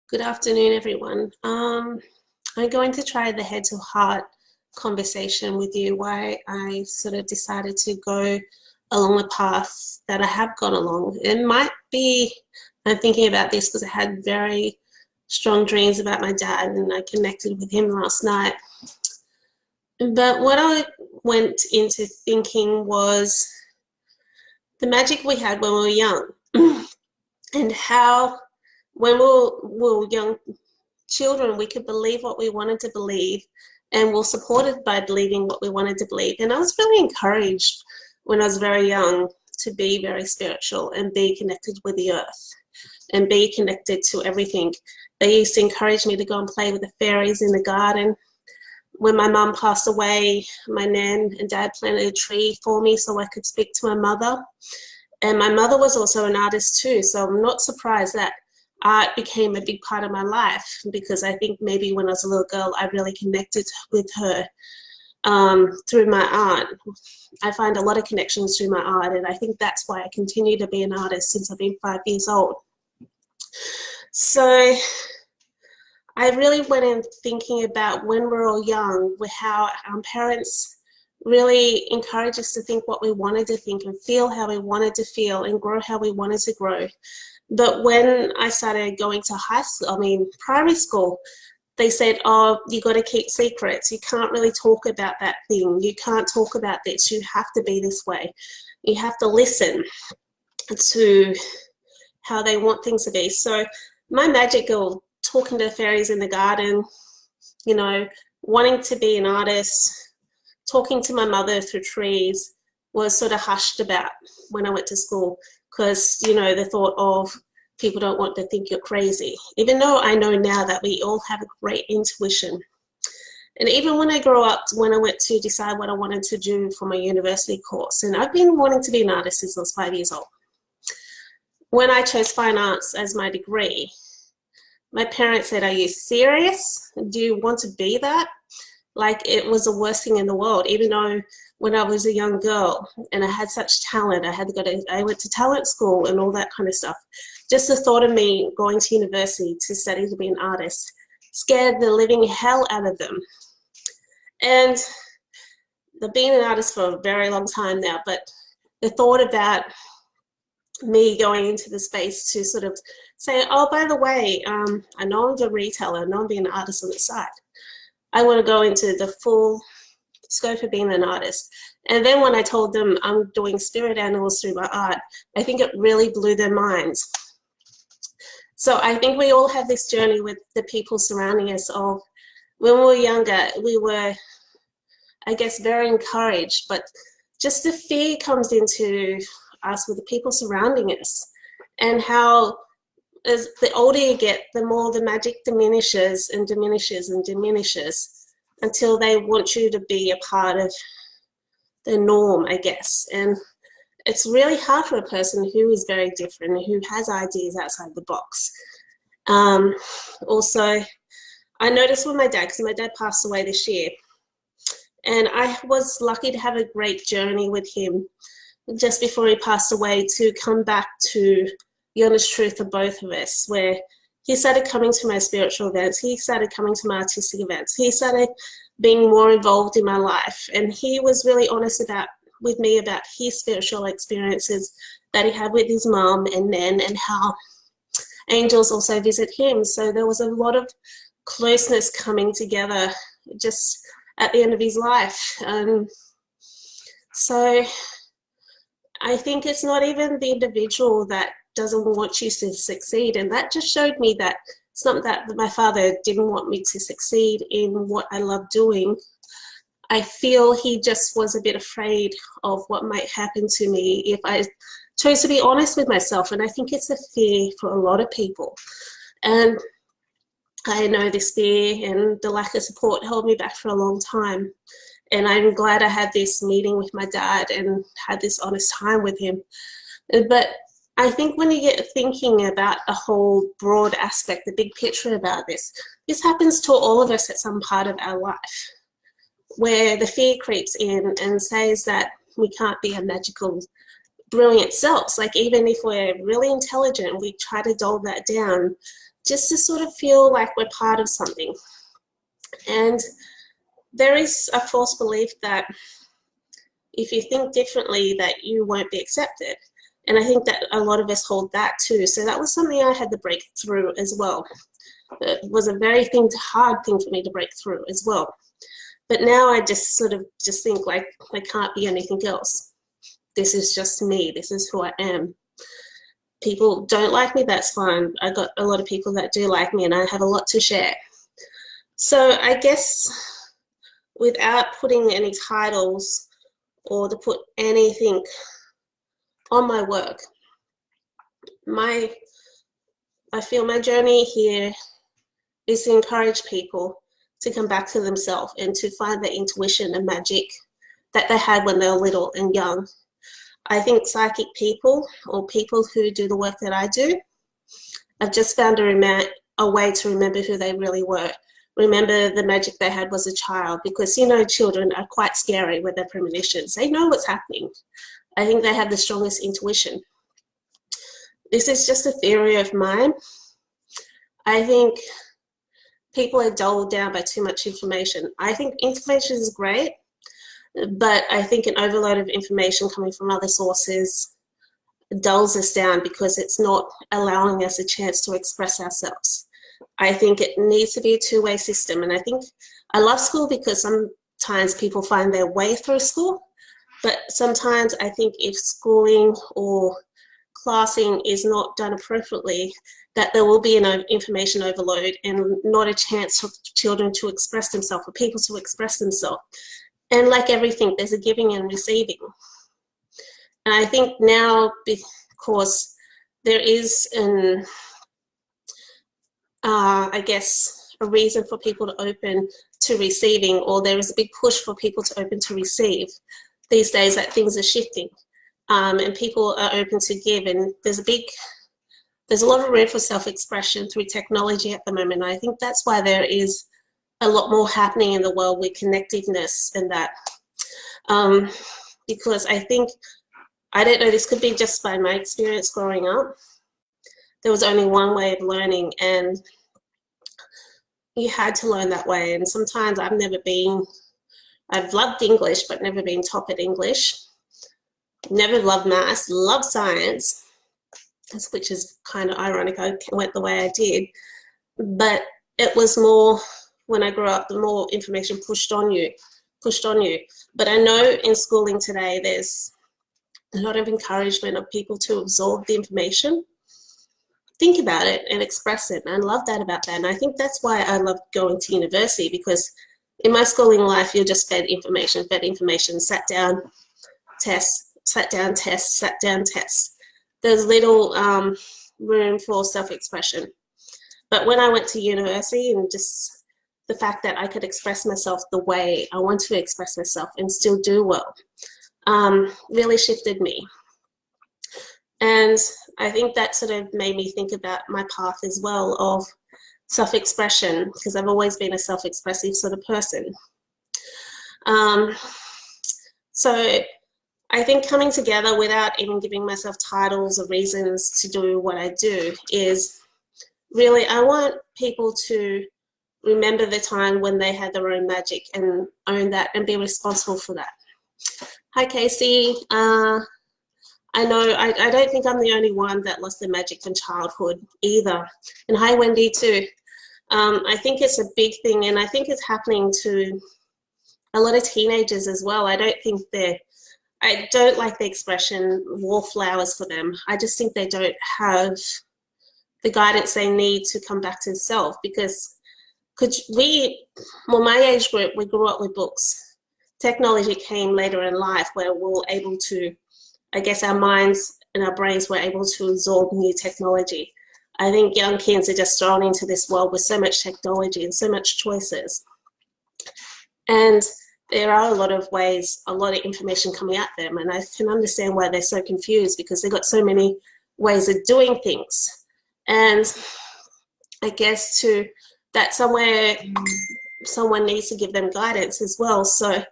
Good afternoon, everyone. I'm going to try the head to heart conversation with you, why I sort of decided to go along the path that I have gone along. It might be, I'm thinking about this because I had very strong dreams about my dad and I connected with him last night. But what I went into thinking was the magic we had when we were young and how when we were young children, we could believe what we wanted to believe and were supported by believing what we wanted to believe. And I was really encouraged when I was very young to be very spiritual and be connected with the earth and be connected to everything. They used to encourage me to go and play with the fairies in the garden. When my mum passed away, my nan and dad planted a tree for me so I could speak to my mother. And my mother was also an artist too, so I'm not surprised that art became a big part of my life, because I think maybe when I was a little girl, I really connected with her through my art. I find a lot of connections through my art, and I think that's why I continue to be an artist since I've been 5 years old. So I really went in thinking about when we're all young, how our parents really encouraged us to think what we wanted to think and feel how we wanted to feel and grow how we wanted to grow. But when I started going to primary school, they said, oh, you got to keep secrets. You can't really talk about that thing. You can't talk about this. You have to be this way. You have to listen to how they want things to be. So my magic of talking to the fairies in the garden, wanting to be an artist, talking to my mother through trees was sort of hushed about when I went to school. Because, the thought of people don't want to think you're crazy, even though I know now that we all have a great intuition. And even when I grew up, when I went to decide what I wanted to do for my university course, and I've been wanting to be an artist since I was 5 years old. When I chose fine arts as my degree, my parents said, are you serious? Do you want to be that? Like, it was the worst thing in the world, even though when I was a young girl and I had such talent, I went to talent school and all that kind of stuff. Just the thought of me going to university to study to be an artist scared the living hell out of them. And I've been an artist for a very long time now, but the thought about me going into the space to sort of say, oh, by the way, I know I'm a retailer, I know I'm being an artist on the side. I want to go into the full scope of being an artist. And then when I told them I'm doing spirit animals through my art, I think it really blew their minds. So I think we all have this journey with the people surrounding us of when we were younger, we were, I guess, very encouraged, but just the fear comes into us with the people surrounding us, and how as the older you get, the more the magic diminishes and diminishes and diminishes until they want you to be a part of the norm, I guess. And it's really hard for a person who is very different, who has ideas outside the box. Also, I noticed with my dad, because my dad passed away this year, and I was lucky to have a great journey with him just before he passed away, to come back to the honest truth of both of us, where he started coming to my spiritual events, he started coming to my artistic events, he started being more involved in my life, and he was really honest with me about his spiritual experiences that he had with his mom and nan, and how angels also visit him. So there was a lot of closeness coming together just at the end of his life. So I think it's not even the individual that doesn't want you to succeed. And that just showed me that it's not that my father didn't want me to succeed in what I love doing. I feel he just was a bit afraid of what might happen to me if I chose to be honest with myself. And I think it's a fear for a lot of people. And I know this fear and the lack of support held me back for a long time. And I'm glad I had this meeting with my dad and had this honest time with him. But I think when you get thinking about a whole broad aspect, the big picture about this happens to all of us at some part of our life, where the fear creeps in and says that we can't be a magical, brilliant selves. Like, even if we're really intelligent, we try to dull that down just to sort of feel like we're part of something. And there is a false belief that if you think differently that you won't be accepted. And I think that a lot of us hold that too. So that was something I had to break through as well. It was a very hard thing for me to break through as well. But now I just sort of just think like, I can't be anything else. This is just me. This is who I am. People don't like me, that's fine. I got a lot of people that do like me, and I have a lot to share. So I guess without putting any titles or to put anything on my work, I feel my journey here is to encourage people to come back to themselves and to find the intuition and magic that they had when they were little and young. I think psychic people, or people who do the work that I do, have just found a way to remember who they really were. Remember the magic they had as a child, because, you know, children are quite scary with their premonitions. They know what's happening. I think they have the strongest intuition. This is just a theory of mine. I think people are dulled down by too much information. I think information is great, but I think an overload of information coming from other sources dulls us down because it's not allowing us a chance to express ourselves. I think it needs to be a two-way system. And I think I love school because sometimes people find their way through school, but sometimes I think if schooling or classing is not done appropriately, that there will be an information overload and not a chance for children to express themselves, for people to express themselves. And like everything, there's a giving and receiving. And I think now, because there is I guess, a reason for people to open to receiving, or there is a big push for people to open to receive these days, that things are shifting, and people are open to give. And there's a lot of room for self-expression through technology at the moment. And I think that's why there is a lot more happening in the world with connectiveness and that. Because I think, I don't know, this could be just by my experience growing up. There was only one way of learning, and you had to learn that way. And sometimes I've loved English, but never been top at English. Never loved maths, loved science, which is kind of ironic I went the way I did. But it was more, when I grew up, the more information pushed on you. But I know in schooling today, there's a lot of encouragement of people to absorb the information, think about it and express it. And I love that about that. And I think that's why I love going to university, because in my schooling life, you're just fed information, sat down, tests, sat down, tests, sat down, tests. There's little room for self-expression. But when I went to university, and just the fact that I could express myself the way I want to express myself and still do well, really shifted me. And I think that sort of made me think about my path as well of self-expression, because I've always been a self-expressive sort of person. So I think coming together without even giving myself titles or reasons to do what I do is really, I want people to remember the time when they had their own magic and own that and be responsible for that. Hi, Casey. I know, I don't think I'm the only one that lost their magic from childhood either. And hi, Wendy, too. I think it's a big thing, and I think it's happening to a lot of teenagers as well. I don't like the expression wallflowers for them. I just think they don't have the guidance they need to come back to self, because my age group, we grew up with books. Technology came later in life where we were able to, I guess our minds and our brains were able to absorb new technology. I think young kids are just thrown into this world with so much technology and so much choices. And there are a lot of ways, a lot of information coming at them. And I can understand why they're so confused, because they've got so many ways of doing things. And I guess that somewhere someone needs to give them guidance as well. So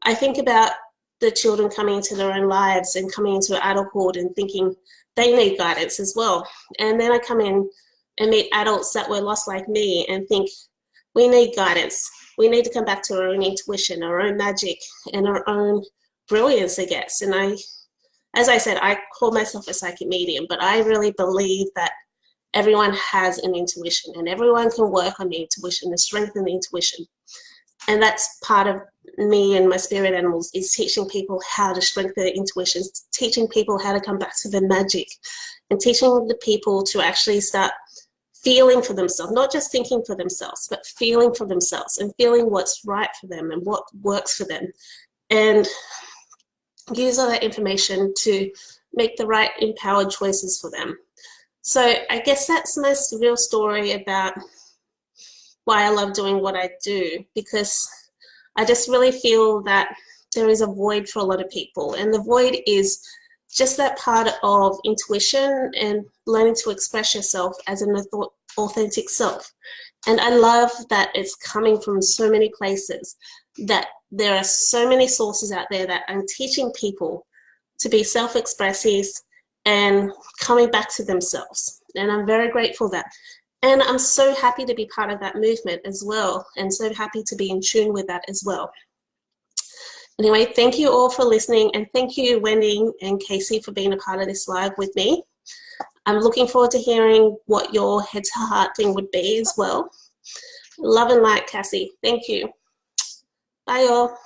I think about the children coming into their own lives and coming into adulthood and thinking they need guidance as well. And then I come in and meet adults that were lost like me and think we need guidance. We need to come back to our own intuition, our own magic, and our own brilliance, I guess. And as I said, I call myself a psychic medium, but I really believe that everyone has an intuition and everyone can work on the intuition and strengthen the intuition. And that's part of me and my spirit animals, is teaching people how to strengthen their intuitions, teaching people how to come back to the magic, and teaching the people to actually start feeling for themselves, not just thinking for themselves, but feeling for themselves and feeling what's right for them and what works for them. And use all that information to make the right empowered choices for them. So I guess that's my real story about why I love doing what I do, because I just really feel that there is a void for a lot of people, and the void is just that part of intuition and learning to express yourself as an authentic self. And I love that it's coming from so many places, that there are so many sources out there that are teaching people to be self-expressive and coming back to themselves. And I'm very grateful for that. And I'm so happy to be part of that movement as well, and so happy to be in tune with that as well. Anyway, thank you all for listening, and thank you, Wendy and Casey, for being a part of this live with me. I'm looking forward to hearing what your head to heart thing would be as well. Love and light, Cassie. Thank you. Bye, all.